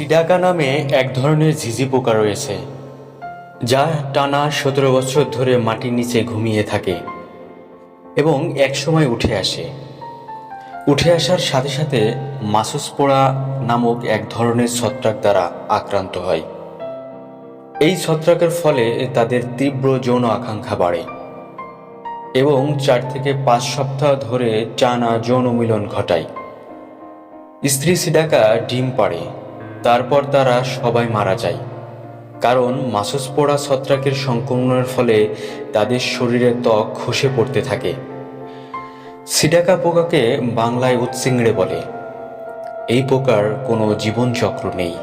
সিডাকা নামে এক ধরনের ঝিঝি পোকা রয়েছে যা টানা 17 বছর ধরে মাটির নিচে ঘুমিয়ে থাকে এবং একসময় উঠে আসে। উঠে আসার সাথে সাথে মাসুসপোরা নামক এক ধরনের ছত্রাক দ্বারা আক্রান্ত হয়। এই ছত্রাকের ফলে তাদের তীব্র যৌন আকাঙ্ক্ষা বাড়ে এবং 4 থেকে 5 সপ্তাহ ধরে টানা যৌন মিলন ঘটায়। স্ত্রী সিডাকা ডিম পাড়ে, তারপর তারা সবাই মারা যায়, কারণ মাসুসপোরা ছত্রাকের সংক্রমণের ফলে তাদের শরীরের ত্বক খসে পড়তে থাকে। সিডাকা পোকাকে বাংলায় উচ্চিংড়ে বলে। এই পোকার কোনো জীবনচক্র নেই।